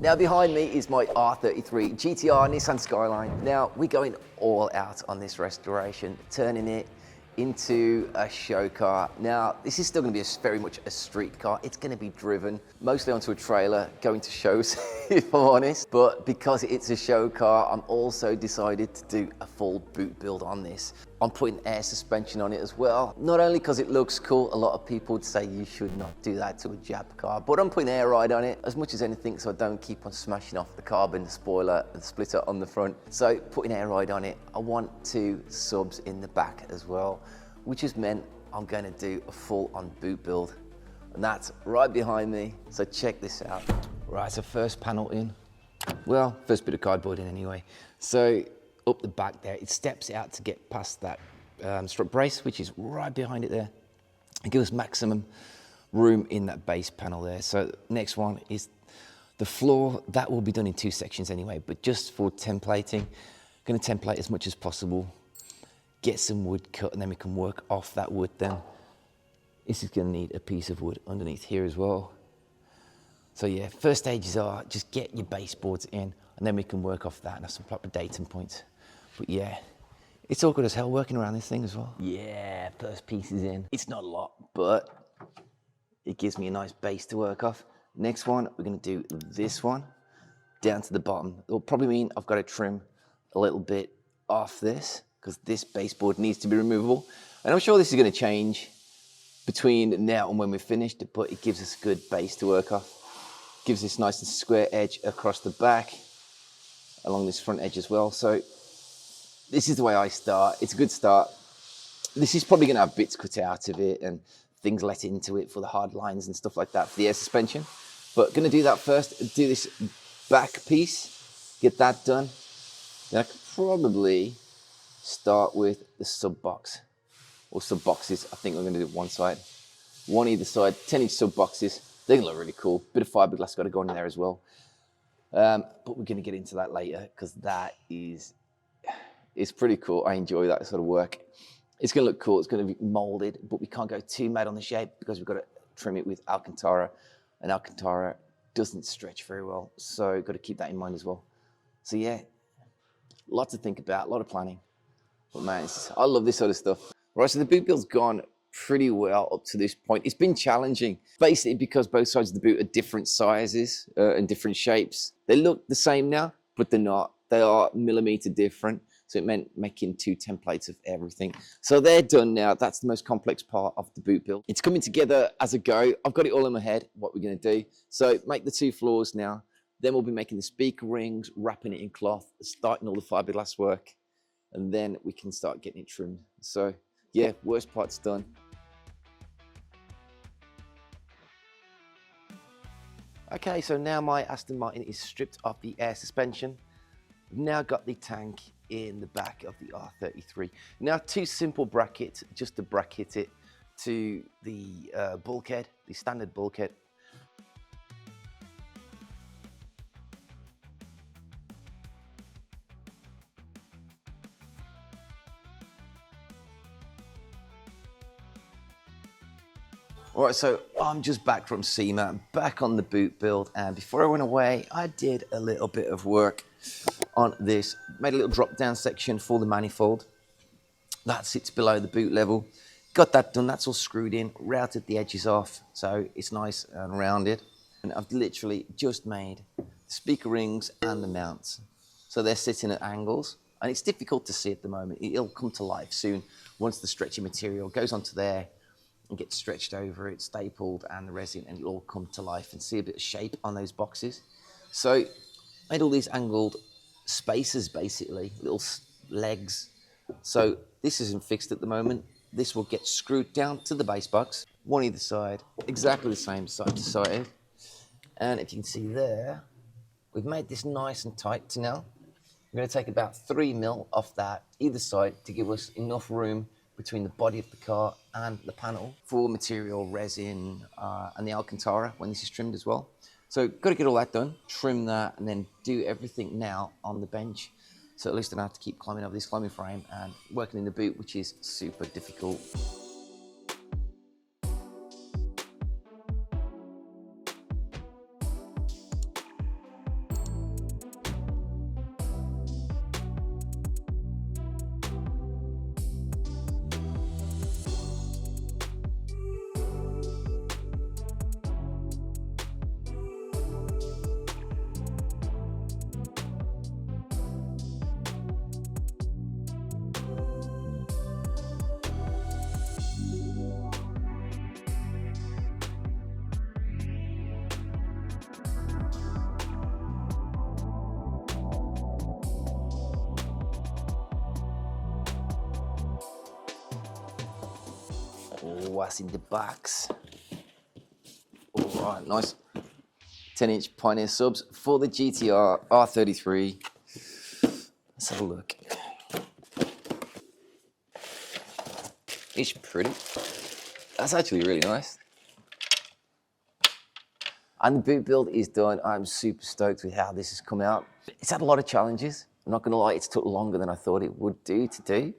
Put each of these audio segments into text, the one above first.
Now behind me is my R33 GTR Nissan Skyline. Now we're going all out on this restoration, turning it into a show car. Now this is still going to be very much a street car. It's going to be driven mostly onto a trailer, going to shows if I'm honest. But because it's a show car, I'm also decided to do a full boot build on this. I'm putting air suspension on it as well. Not only because it looks cool, a lot of people would say you should not do that to a Jap car, but I'm putting air ride on it as much as anything so I don't keep on smashing off the carbon, the spoiler, and the splitter on the front. So putting air ride on it, I want 2 subs in the back as well, which has meant I'm going to do a full on boot build. And that's right behind me, so check this out. Right, so first panel in. Well, first bit of cardboard in anyway. So up the back there, it steps out to get past that strut brace, which is right behind it there. It gives us maximum room in that base panel there. So next one is the floor. That will be done in 2 sections anyway, but just for templating, going to template as much as possible, get some wood cut, and then we can work off that wood then. This is going to need a piece of wood underneath here as well. So yeah, first stages are just get your baseboards in, and then we can work off that and have some proper datum points. But yeah, it's all good as hell working around this thing as well. Yeah, first piece is in. It's not a lot, but it gives me a nice base to work off. Next one, we're going to do this one down to the bottom. It'll probably mean I've got to trim a little bit off this because this baseboard needs to be removable. And I'm sure this is going to change between now and when we're finished, but it gives us a good base to work off. Gives this nice and square edge across the back, along this front edge as well. So this is the way I start. It's a good start. This is probably going to have bits cut out of it and things let into it for the hard lines and stuff like that for the air suspension. But going to do that first, do this back piece, get that done. Then I could probably start with the sub box or sub boxes. I think we're going to do one side, one either side, 10-inch sub boxes. They're going to look really cool. Bit of fiberglass got to go in there as well. But we're going to get into that later because that is, it's pretty cool. I enjoy that sort of work. It's going to look cool. It's going to be molded, but we can't go too mad on the shape because we've got to trim it with Alcantara, and Alcantara doesn't stretch very well. So got to keep that in mind as well. So yeah, lots to think about, a lot of planning. But man, I love this sort of stuff. Right, so the boot build's gone pretty well up to this point. It's been challenging, basically because both sides of the boot are different sizes and different shapes. They look the same now, but they're not. They are millimeter different. So it meant making 2 templates of everything. So they're done now. That's the most complex part of the boot build. It's coming together as a go. I've got it all in my head, what we're gonna do. So make the 2 floors now. Then we'll be making the speaker rings, wrapping it in cloth, starting all the fiberglass work, and then we can start getting it trimmed. So yeah, worst part's done. Okay, so now my Aston Martin is stripped of the air suspension. We've now got the tank in the back of the R33. Now 2 simple brackets just to bracket it to the bulkhead, the standard bulkhead. All right, so I'm just back from SEMA, back on the boot build, and before I went away, I did a little bit of work on this. Made a little drop-down section for the manifold. That sits below the boot level. Got that done, that's all screwed in, routed the edges off, so it's nice and rounded. And I've literally just made the speaker rings and the mounts. So they're sitting at angles, and it's difficult to see at the moment. It'll come to life soon once the stretchy material goes onto there and get stretched over it, stapled, and the resin, and it'll all come to life and see a bit of shape on those boxes. So made all these angled spacers, basically, little legs. So this isn't fixed at the moment. This will get screwed down to the base box, one either side, exactly the same side to side. And if you can see there, we've made this nice and tight to now. We're going to take about 3 mil off that either side to give us enough room between the body of the car and the panel for material, resin, and the Alcantara when this is trimmed as well. So got to get all that done, trim that, and then do everything now on the bench. So at least I don't have to keep climbing over this climbing frame and working in the boot, which is super difficult. what's in the box? All right, nice 10-inch Pioneer subs for the GTR R33. Let's have a look. It's pretty. That's actually really nice. And the boot build is done. I'm super stoked with how this has come out. It's had a lot of challenges. I'm not gonna lie, it's took longer than I thought it would do to do.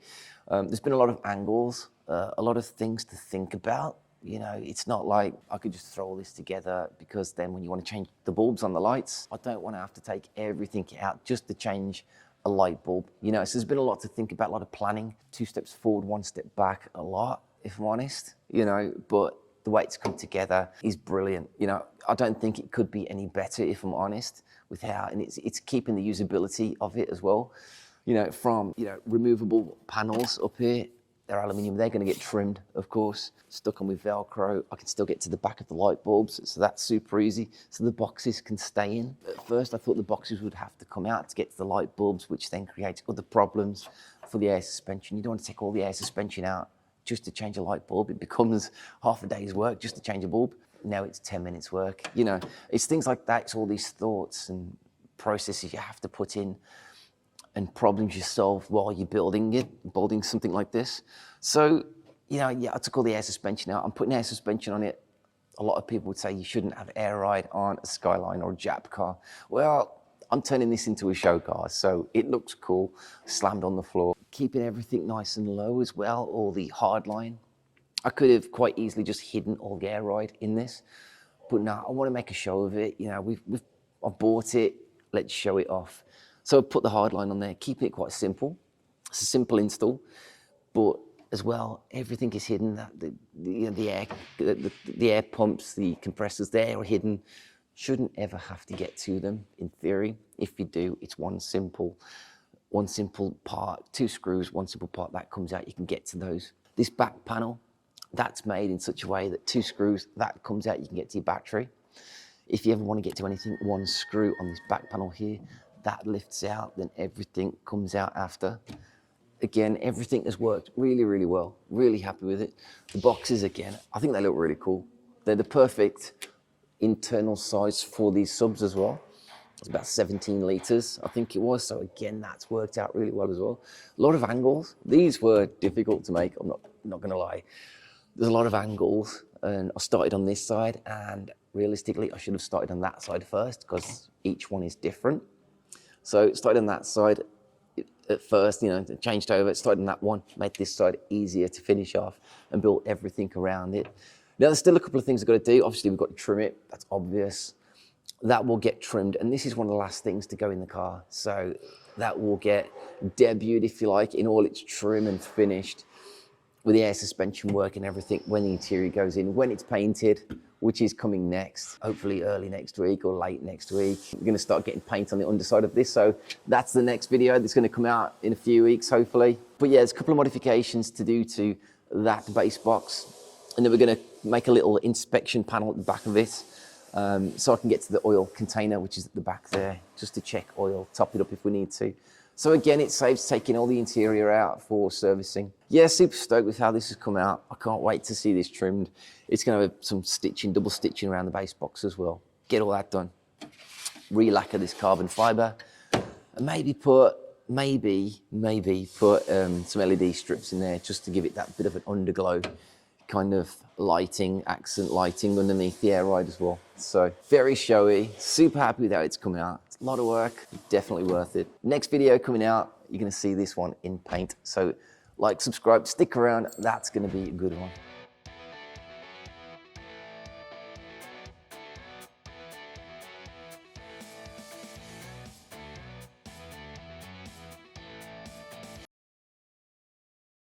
There's been a lot of angles, a lot of things to think about. You know, it's not like I could just throw all this together, because then when you want to change the bulbs on the lights, I don't want to have to take everything out just to change a light bulb. You know, so there's been a lot to think about, a lot of planning, 2 steps forward, 1 step back, a lot, if I'm honest, you know, but the way it's come together is brilliant. You know, I don't think it could be any better, if I'm honest, with how, and it's keeping the usability of it as well. You know, from, you know, removable panels up here, they're aluminium, they're going to get trimmed, of course, stuck on with Velcro. I can still get to the back of the light bulbs, so that's super easy. So the boxes can stay in. At first, I thought the boxes would have to come out to get to the light bulbs, which then creates other problems for the air suspension. You don't want to take all the air suspension out just to change a light bulb. It becomes half a day's work just to change a bulb. Now it's 10 minutes work. You know, it's things like that. It's all these thoughts and processes you have to put in, and problems you solve while you're building something like this. So, you know, yeah, I took all the air suspension out. I'm putting air suspension on it. A lot of people would say you shouldn't have air ride on a Skyline or a Jap car. Well, I'm turning this into a show car, so it looks cool, slammed on the floor. Keeping everything nice and low as well, all the hard line. I could have quite easily just hidden all the air ride in this, but no, I want to make a show of it. You know, I've bought it, let's show it off. So I put the hard line on there, keeping it quite simple. It's a simple install, but as well, everything is hidden. The air pumps, the compressors, they are hidden. Shouldn't ever have to get to them, in theory. If you do, it's one simple part, 2 screws, 1 simple part that comes out, you can get to those. This back panel, that's made in such a way that 2 screws, that comes out, you can get to your battery. If you ever want to get to anything, 1 screw on this back panel here, that lifts out, then everything comes out after. Again, everything has worked really, really well. Really happy with it. The boxes, again, I think they look really cool. They're the perfect internal size for these subs as well. It's about 17 litres, I think it was. So again, that's worked out really well as well. A lot of angles. These were difficult to make, I'm not gonna lie. There's a lot of angles, and I started on this side, and realistically, I should have started on that side first, because each one is different. So started on that side at first, you know, changed over, started on that one, made this side easier to finish off, and built everything around it. Now, there's still a couple of things I've got to do. Obviously, we've got to trim it, that's obvious. That will get trimmed, and this is one of the last things to go in the car. So that will get debuted, if you like, in all its trim and finished, with the air suspension work and everything when the interior goes in, when it's painted, which is coming next, hopefully early next week or late next week. We're gonna start getting paint on the underside of this, so that's the next video that's gonna come out in a few weeks, hopefully. But yeah, there's a couple of modifications to do to that base box, and then we're gonna make a little inspection panel at the back of it, so I can get to the oil container, which is at the back there, just to check oil, top it up if we need to. So again, it saves taking all the interior out for servicing. Yeah, super stoked with how this has come out. I can't wait to see this trimmed. It's gonna have some stitching, double stitching around the base box as well. Get all that done. Re-lacquer this carbon fiber, and maybe put some LED strips in there just to give it that bit of an underglow kind of lighting, accent lighting underneath the air ride as well. So very showy, super happy with how it's come out. It's a lot of work, definitely worth it. Next video coming out, you're gonna see this one in paint. So like, subscribe, stick around, that's gonna be a good one.